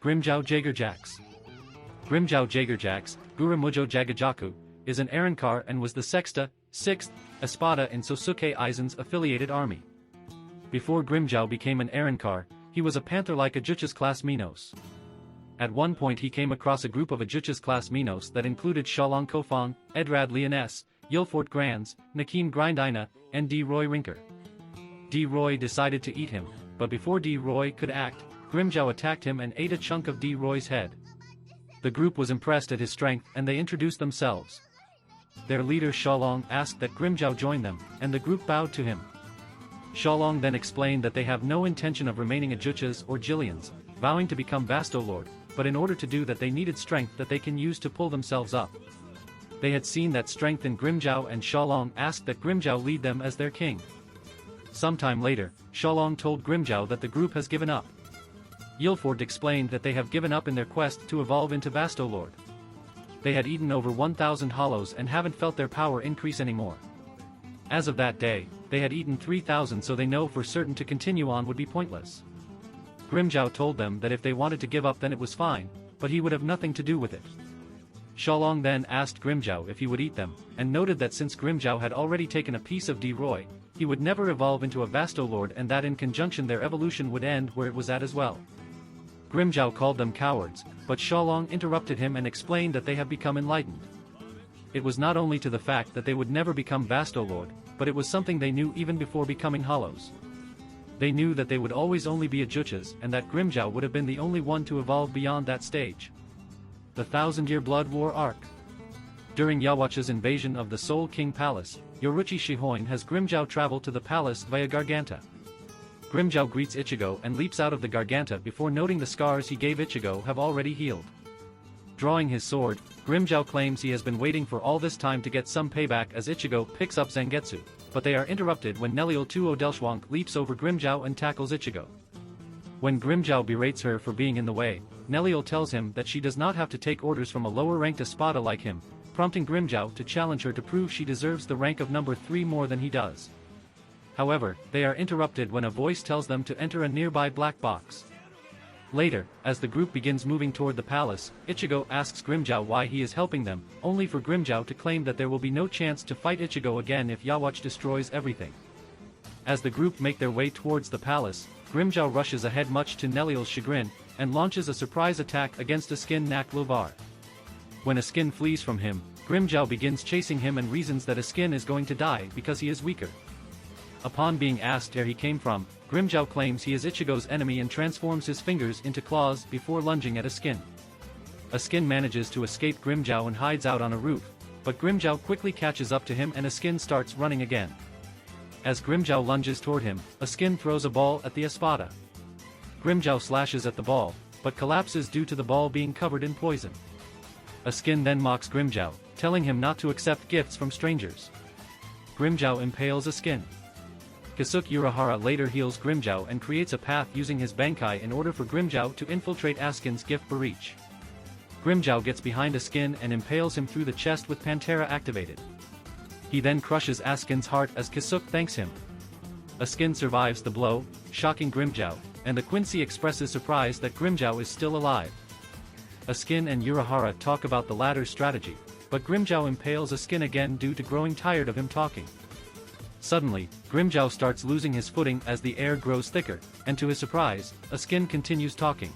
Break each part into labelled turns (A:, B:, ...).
A: Grimmjow Jaegerjaquez. Grimmjow Jaegerjaquez, Grimmjow Jaegerjaquez, is an Arankar and was the sexta, 6th, Espada in Sosuke Aizen's affiliated army. Before Grimmjow became an Arankar, he was a panther-like Jaegerjaquez class Minos. At one point he came across a group of Jaegerjaquez class Minos that included Shalong Kofang, Edrad Leoness, Yilfort Grands, Nakim Grindina, and D. Roy Rinker. D. Roy decided to eat him, but before D. Roy could act, Grimmjow attacked him and ate a chunk of D. Roy's head. The group was impressed at his strength and they introduced themselves. Their leader Shalong asked that Grimmjow join them, and the group bowed to him. Shalong then explained that they have no intention of remaining Jaegerjaquez or Jillians, vowing to become Bastolord, but in order to do that they needed strength that they can use to pull themselves up. They had seen that strength in Grimmjow and Shalong asked that Grimmjow lead them as their king. Sometime later, Shalong told Grimmjow that the group has given up. Yilfort explained that they have given up in their quest to evolve into Bastolord. They had eaten over 1,000 hollows and haven't felt their power increase anymore. As of that day, they had eaten 3,000, so they know for certain to continue on would be pointless. Grimmjow told them that if they wanted to give up then it was fine, but he would have nothing to do with it. Shalong then asked Grimmjow if he would eat them, and noted that since Grimmjow had already taken a piece of D. Roy, he would never evolve into a Bastolord and that in conjunction their evolution would end where it was at as well. Grimmjow called them cowards, but Shalong interrupted him and explained that they have become enlightened. It was not only to the fact that they would never become Bastolord, but it was something they knew even before becoming Hollows. They knew that they would always only be Jaegerjaquez and that Grimmjow would have been the only one to evolve beyond that stage. The Thousand-Year Blood War Arc. During Yhwach's invasion of the Soul King Palace, Yoruichi Shihoin has Grimmjow travel to the palace via Garganta. Grimmjow greets Ichigo and leaps out of the Garganta before noting the scars he gave Ichigo have already healed. Drawing his sword, Grimmjow claims he has been waiting for all this time to get some payback as Ichigo picks up Zangetsu, but they are interrupted when Neliel 2 Odelshwank leaps over Grimmjow and tackles Ichigo. When Grimmjow berates her for being in the way, Neliel tells him that she does not have to take orders from a lower-ranked Espada like him, prompting Grimmjow to challenge her to prove she deserves the rank of number 3 more than he does. However, they are interrupted when a voice tells them to enter a nearby black box. Later, as the group begins moving toward the palace, Ichigo asks Grimmjow why he is helping them, only for Grimmjow to claim that there will be no chance to fight Ichigo again if Yhwach destroys everything. As the group make their way towards the palace, Grimmjow rushes ahead much to Neliel's chagrin, and launches a surprise attack against Askin Nak Lovar. When Askin flees from him, Grimmjow begins chasing him and reasons that Askin is going to die because he is weaker. Upon being asked where he came from, Grimmjow claims he is Ichigo's enemy and transforms his fingers into claws before lunging at Askin. Askin manages to escape Grimmjow and hides out on a roof, but Grimmjow quickly catches up to him and Askin starts running again. As Grimmjow lunges toward him, Askin throws a ball at the Espada. Grimmjow slashes at the ball, but collapses due to the ball being covered in poison. Askin then mocks Grimmjow, telling him not to accept gifts from strangers. Grimmjow impales Askin. Kasuke Urahara later heals Grimmjow and creates a path using his Bankai in order for Grimmjow to infiltrate Askin's gift breach. Grimmjow gets behind Askin and impales him through the chest with Pantera activated. He then crushes Askin's heart as Kasuke thanks him. Askin survives the blow, shocking Grimmjow, and the Quincy expresses surprise that Grimmjow is still alive. Askin and Urahara talk about the latter's strategy, but Grimmjow impales Askin again due to growing tired of him talking. Suddenly, Grimmjow starts losing his footing as the air grows thicker, and to his surprise, Askin continues talking.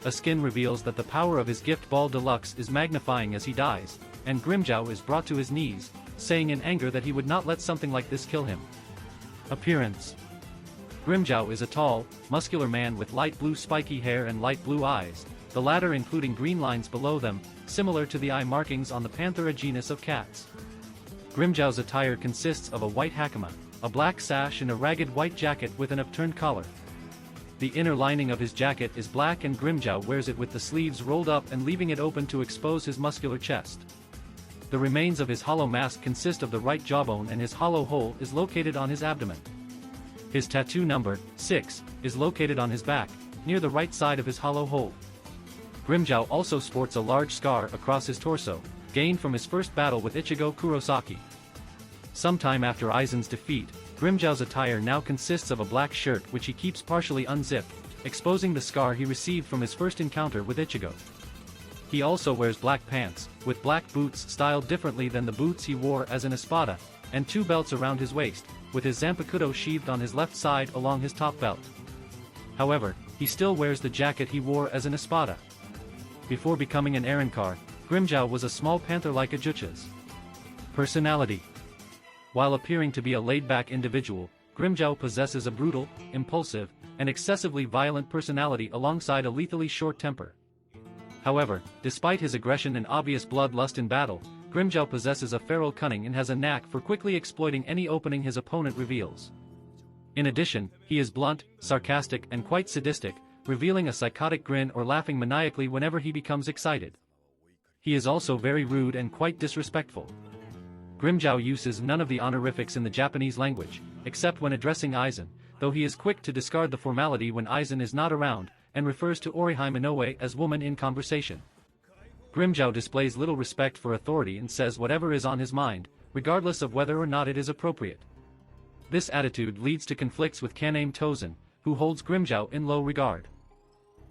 A: Askin reveals that the power of his gift ball deluxe is magnifying as he dies, and Grimmjow is brought to his knees, saying in anger that he would not let something like this kill him. Appearance. Grimmjow is a tall, muscular man with light blue spiky hair and light blue eyes, the latter including green lines below them, similar to the eye markings on the Panthera genus of cats. Grimmjow's attire consists of a white hakama, a black sash and a ragged white jacket with an upturned collar. The inner lining of his jacket is black and Grimmjow wears it with the sleeves rolled up and leaving it open to expose his muscular chest. The remains of his hollow mask consist of the right jawbone and his hollow hole is located on his abdomen. His tattoo number, 6, is located on his back, near the right side of his hollow hole. Grimmjow also sports a large scar across his torso, gained from his first battle with Ichigo Kurosaki. Sometime after Aizen's defeat, Grimmjow's attire now consists of a black shirt which he keeps partially unzipped, exposing the scar he received from his first encounter with Ichigo. He also wears black pants, with black boots styled differently than the boots he wore as an Espada, and 2 belts around his waist, with his Zanpakuto sheathed on his left side along his top belt. However, he still wears the jacket he wore as an Espada. Before becoming an Arrancar, Grimmjow was a small panther like Jaegerjaquez. Personality. While appearing to be a laid-back individual, Grimmjow possesses a brutal, impulsive, and excessively violent personality alongside a lethally short temper. However, despite his aggression and obvious bloodlust in battle, Grimmjow possesses a feral cunning and has a knack for quickly exploiting any opening his opponent reveals. In addition, he is blunt, sarcastic and quite sadistic, revealing a psychotic grin or laughing maniacally whenever he becomes excited. He is also very rude and quite disrespectful. Grimmjow uses none of the honorifics in the Japanese language, except when addressing Aizen, though he is quick to discard the formality when Aizen is not around, and refers to Orihime Inoue as woman in conversation. Grimmjow displays little respect for authority and says whatever is on his mind, regardless of whether or not it is appropriate. This attitude leads to conflicts with Kaname Tozen, who holds Grimmjow in low regard.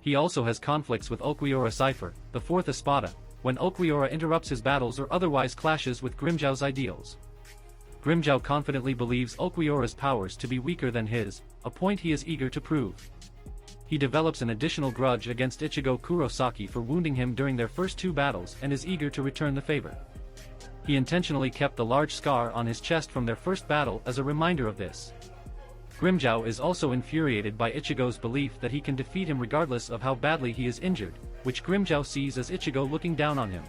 A: He also has conflicts with Ulquiorra Cypher, the 4th Espada, when Ulquiorra interrupts his battles or otherwise clashes with Grimmjow's ideals. Grimmjow confidently believes Ulquiorra's powers to be weaker than his, a point he is eager to prove. He develops an additional grudge against Ichigo Kurosaki for wounding him during their first 2 battles and is eager to return the favor. He intentionally kept the large scar on his chest from their first battle as a reminder of this. Grimmjow is also infuriated by Ichigo's belief that he can defeat him regardless of how badly he is injured, which Grimmjow sees as Ichigo looking down on him.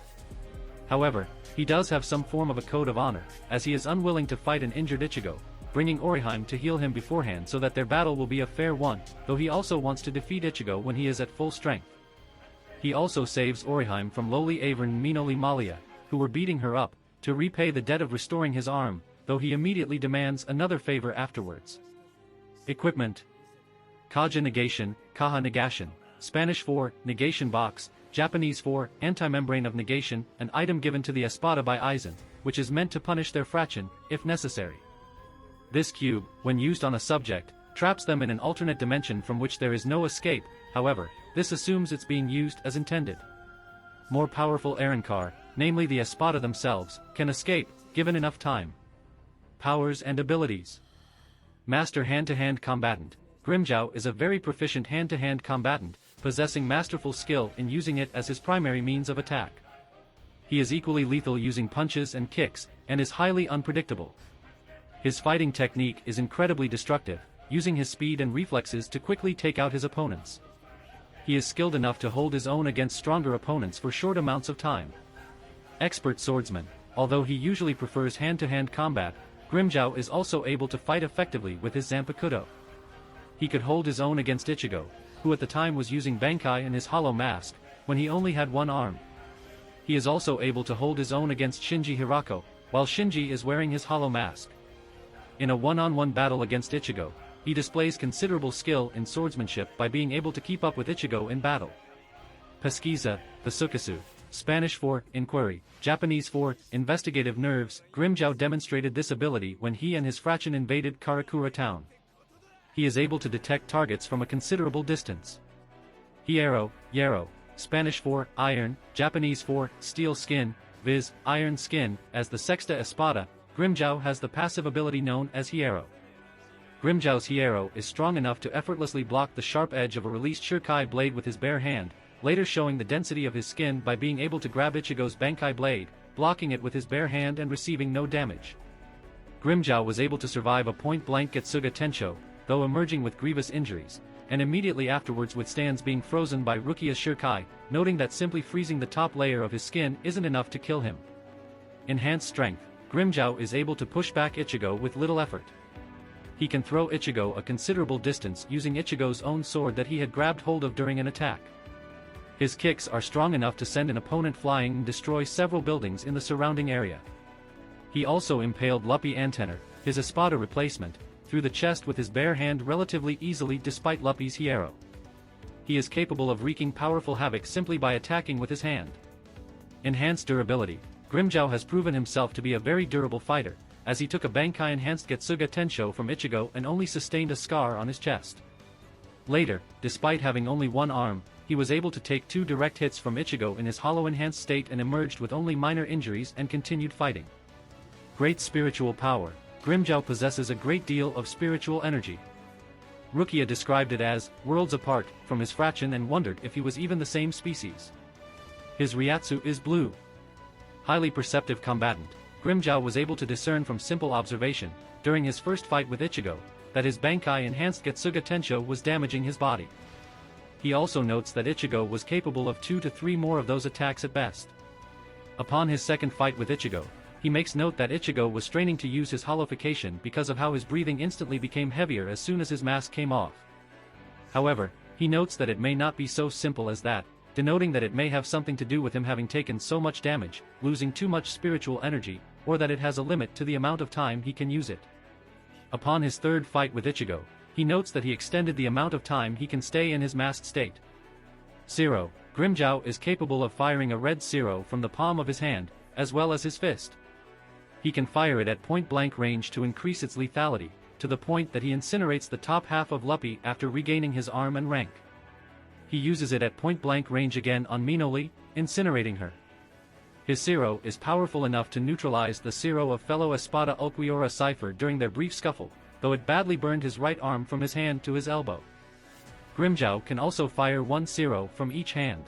A: However, he does have some form of a code of honor, as he is unwilling to fight an injured Ichigo, bringing Orihime to heal him beforehand so that their battle will be a fair one, though he also wants to defeat Ichigo when he is at full strength. He also saves Orihime from lowly Avern Minoli Malia, who were beating her up, to repay the debt of restoring his arm, though he immediately demands another favor afterwards. Equipment. Kaja Negation, Kaha Negation, Spanish for Negation Box, Japanese for Anti-Membrane of Negation, an item given to the Espada by Aizen, which is meant to punish their fraction, if necessary. This cube, when used on a subject, traps them in an alternate dimension from which there is no escape, however, this assumes it's being used as intended. More powerful Arrancar, namely the Espada themselves, can escape, given enough time. Powers and abilities. Master hand-to-hand combatant. Grimmjow is a very proficient hand-to-hand combatant, possessing masterful skill in using it as his primary means of attack. He is equally lethal using punches and kicks, and is highly unpredictable. His fighting technique is incredibly destructive, using his speed and reflexes to quickly take out his opponents. He is skilled enough to hold his own against stronger opponents for short amounts of time. Expert swordsman. Although he usually prefers hand-to-hand combat, Grimmjow is also able to fight effectively with his Zanpakuto. He could hold his own against Ichigo, who at the time was using Bankai and his hollow mask, when he only had one arm. He is also able to hold his own against Shinji Hirako, while Shinji is wearing his hollow mask. In a one-on-one battle against Ichigo, he displays considerable skill in swordsmanship by being able to keep up with Ichigo in battle. Pesquisa, the Sukasu, Spanish for inquiry, Japanese for investigative nerves. Grimmjow demonstrated this ability when he and his fraction invaded Karakura town. He is able to detect targets from a considerable distance. Hierro, Hierro, Spanish for iron, Japanese for steel skin, viz. Iron skin. As the Sexta Espada, Grimmjow has the passive ability known as Hierro. Grimmjow's Hierro is strong enough to effortlessly block the sharp edge of a released Shirkai blade with his bare hand, later showing the density of his skin by being able to grab Ichigo's Bankai blade, blocking it with his bare hand and receiving no damage. Grimmjow was able to survive a point-blank Getsuga Tensho, though emerging with grievous injuries, and immediately afterwards withstands being frozen by Rukia's Shirkai, noting that simply freezing the top layer of his skin isn't enough to kill him. Enhanced strength. Grimmjow is able to push back Ichigo with little effort. He can throw Ichigo a considerable distance using Ichigo's own sword that he had grabbed hold of during an attack. His kicks are strong enough to send an opponent flying and destroy several buildings in the surrounding area. He also impaled Luppy Antenor, his Espada replacement, through the chest with his bare hand relatively easily despite Luppy's Hierro. He is capable of wreaking powerful havoc simply by attacking with his hand. Enhanced durability. Grimmjow has proven himself to be a very durable fighter, as he took a Bankai-enhanced Getsuga Tensho from Ichigo and only sustained a scar on his chest. Later, despite having only one arm, he was able to take 2 direct hits from Ichigo in his hollow enhanced state and emerged with only minor injuries and continued fighting. Great spiritual power. Grimmjow possesses a great deal of spiritual energy. Rukia described it as worlds apart from his fraction and wondered if he was even the same species. His Ryatsu is blue. Highly perceptive combatant, Grimmjow was able to discern from simple observation, during his first fight with Ichigo, that his Bankai enhanced Getsuga Tensho was damaging his body. He also notes that Ichigo was capable of 2 to 3 more of those attacks at best. Upon his second fight with Ichigo, he makes note that Ichigo was straining to use his hollowification because of how his breathing instantly became heavier as soon as his mask came off. However, he notes that it may not be so simple as that, denoting that it may have something to do with him having taken so much damage, losing too much spiritual energy, or that it has a limit to the amount of time he can use it. Upon his third fight with Ichigo, he notes that he extended the amount of time he can stay in his masked state. Zero. Grimmjow is capable of firing a red zero from the palm of his hand, as well as his fist. He can fire it at point-blank range to increase its lethality, to the point that he incinerates the top half of Luppy after regaining his arm and rank. He uses it at point-blank range again on Minoli, incinerating her. His Zero is powerful enough to neutralize the Zero of fellow Espada Ulquiorra Cypher during their brief scuffle, though it badly burned his right arm from his hand to his elbow. Grimmjow can also fire 1 Zero from each hand.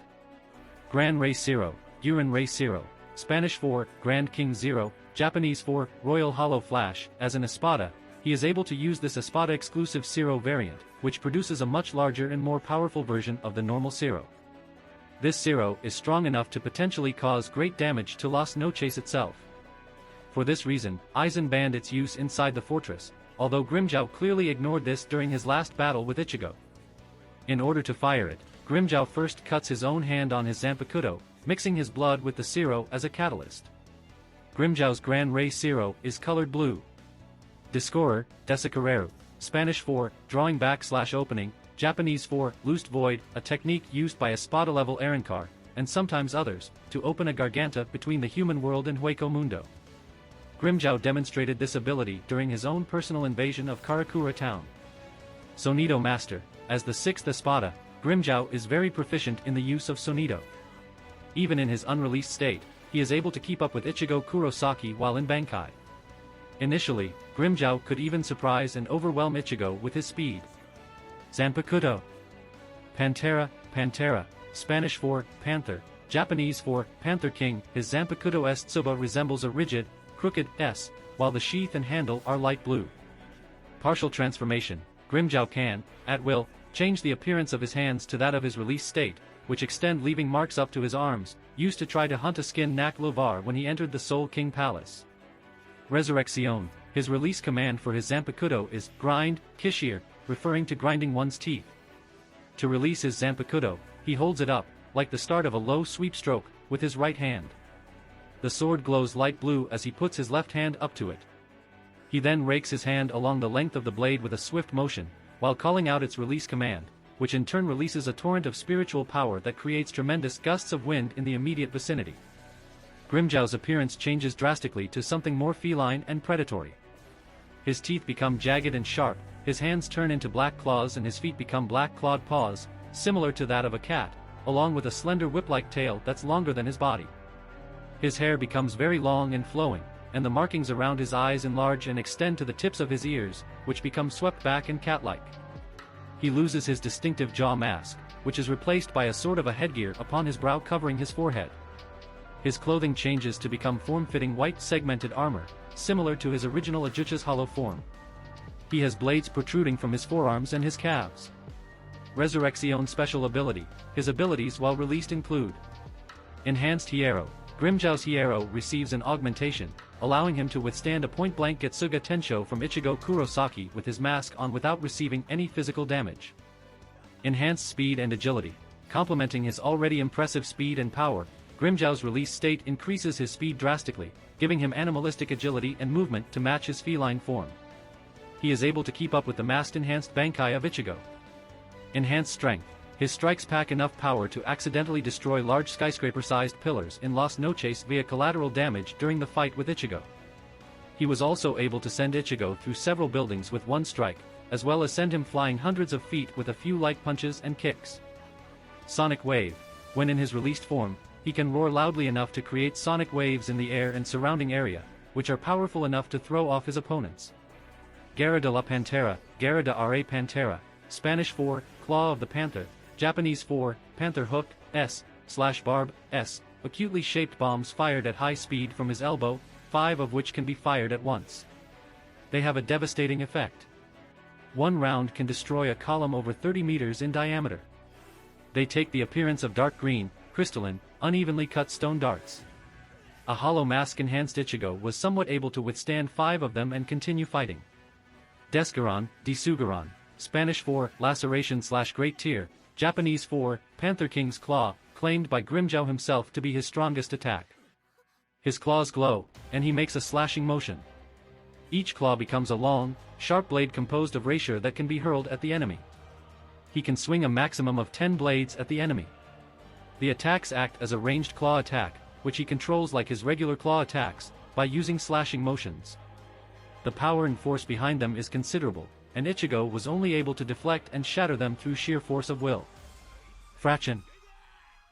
A: Gran Ray Zero, Uran Ray Zero, Spanish for Grand King Zero, Japanese for Royal Hollow Flash. As an Espada, he is able to use this Espada-exclusive Zero variant, which produces a much larger and more powerful version of the normal Zero. This Zero is strong enough to potentially cause great damage to Las Noches itself. For this reason, Aizen banned its use inside the fortress, although Grimmjow clearly ignored this during his last battle with Ichigo. In order to fire it, Grimmjow first cuts his own hand on his Zanpakuto, mixing his blood with the Zero as a catalyst. Grimmjow's Gran Ray Zero is colored blue. Discorer, Desacareru, Spanish for drawing back/opening, Japanese for loosed void, a technique used by Espada-level Arrancar, and sometimes others, to open a garganta between the human world and Hueco Mundo. Grimmjow demonstrated this ability during his own personal invasion of Karakura town. Sonido Master, as the 6th Espada, Grimmjow is very proficient in the use of Sonido. Even in his unreleased state, he is able to keep up with Ichigo Kurosaki while in Bankai. Initially, Grimmjow could even surprise and overwhelm Ichigo with his speed. Zanpakuto. Pantera, Pantera, Spanish for panther, Japanese for panther king. His Zanpakuto S Tsuba resembles a rigid, crooked S, while the sheath and handle are light blue. Partial transformation. Grimmjow can, at will, change the appearance of his hands to that of his release state, which extend leaving marks up to his arms, used to try to hunt a skin Nak Lovar when he entered the Soul King Palace. Resurrection. His release command for his Zanpakuto is grind, Kishir, referring to grinding one's teeth. To release his Zanpakuto, he holds it up, like the start of a low sweep stroke, with his right hand. The sword glows light blue as he puts his left hand up to it. He then rakes his hand along the length of the blade with a swift motion, while calling out its release command, which in turn releases a torrent of spiritual power that creates tremendous gusts of wind in the immediate vicinity. Grimmjow's appearance changes drastically to something more feline and predatory. His teeth become jagged and sharp, his hands turn into black claws and his feet become black clawed paws, similar to that of a cat, along with a slender whip-like tail that's longer than his body. His hair becomes very long and flowing, and the markings around his eyes enlarge and extend to the tips of his ears, which become swept back and cat-like. He loses his distinctive jaw mask, which is replaced by a sort of a headgear upon his brow covering his forehead. His clothing changes to become form-fitting white segmented armor, similar to his original Ajucha's hollow form. He has blades protruding from his forearms and his calves. Resurrection special ability. His abilities while released include Enhanced Hierro. Grimmjow's Hierro receives an augmentation, allowing him to withstand a point-blank Getsuga Tensho from Ichigo Kurosaki with his mask on without receiving any physical damage. Enhanced Speed and Agility. Complementing his already impressive speed and power, Grimmjow's release state increases his speed drastically, giving him animalistic agility and movement to match his feline form. He is able to keep up with the masked-enhanced Bankai of Ichigo. Enhanced Strength. His strikes pack enough power to accidentally destroy large skyscraper-sized pillars in Las Noches via collateral damage during the fight with Ichigo. He was also able to send Ichigo through several buildings with one strike, as well as send him flying hundreds of feet with a few light punches and kicks. Sonic Wave. When in his released form, he can roar loudly enough to create sonic waves in the air and surrounding area, which are powerful enough to throw off his opponents. Garra de la Pantera, Garra de la Pantera, Spanish for, Claw of the Panther, Japanese for, Panther Hook, S/Barb, S, acutely shaped bombs fired at high speed from his elbow, 5 of which can be fired at once. They have a devastating effect. One round can destroy a column over 30 meters in diameter. They take the appearance of dark green, crystalline, unevenly cut stone darts. A hollow mask-enhanced Ichigo was somewhat able to withstand 5 of them and continue fighting. Desgaron, Desugaron, Spanish for, Laceration/Great Tear, Japanese for, Panther King's Claw, claimed by Grimmjow himself to be his strongest attack. His claws glow, and he makes a slashing motion. Each claw becomes a long, sharp blade composed of rapier that can be hurled at the enemy. He can swing a maximum of 10 blades at the enemy. The attacks act as a ranged claw attack, which he controls like his regular claw attacks, by using slashing motions. The power and force behind them is considerable, and Ichigo was only able to deflect and shatter them through sheer force of will. Fraction.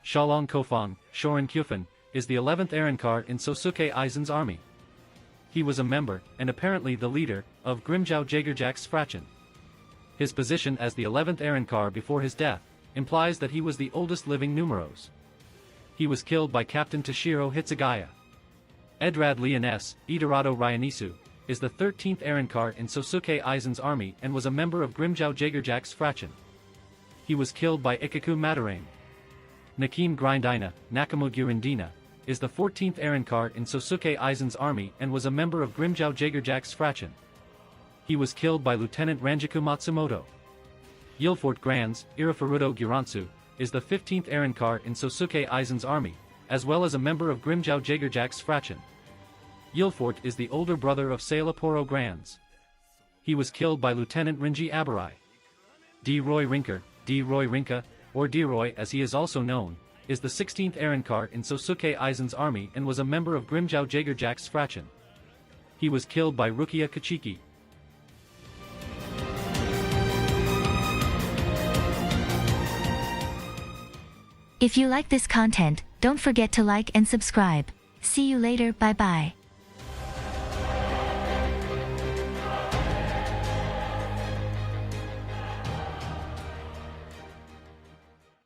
A: Shalong Kofang, Shorin Kyufin, is the 11th Arrancar in Sosuke Aizen's army. He was a member, and apparently the leader, of Grimmjow Jaegerjaquez Fraction. His position as the 11th Arrancar before his death implies that he was the oldest living numeros. He was killed by Captain Toshiro Hitsugaya. Edrad Leon S. Itarato Ryanisu, is the 13th Arrancar in Sosuke Aizen's army and was a member of Grimmjow Jaegerjaquez Fraction. He was killed by Ikaku Madarame. Nakim Grindina, Nakamugurindina, is the 14th Arrancar in Sosuke Aizen's army and was a member of Grimmjow Jaegerjaquez Fraction. He was killed by Lieutenant Ranjaku Matsumoto. Yilfort Grands, Irafuruto Giransu, is the 15th Arrancar in Sosuke Aizen's army, as well as a member of Grimmjow Jaegerjaquez Fraction. Yilfort is the older brother of Sailaporo Grands. He was killed by Lieutenant Rinji Abarai. D. Roy Rinker, D. Roy Rinka, or D-Roy as he is also known, is the 16th Arrancar in Sosuke Aizen's army and was a member of Grimmjow Jaegerjaquez Fraction. He was killed by Rukia Kachiki.
B: If you like this content, don't forget to like and subscribe. See you later, bye bye.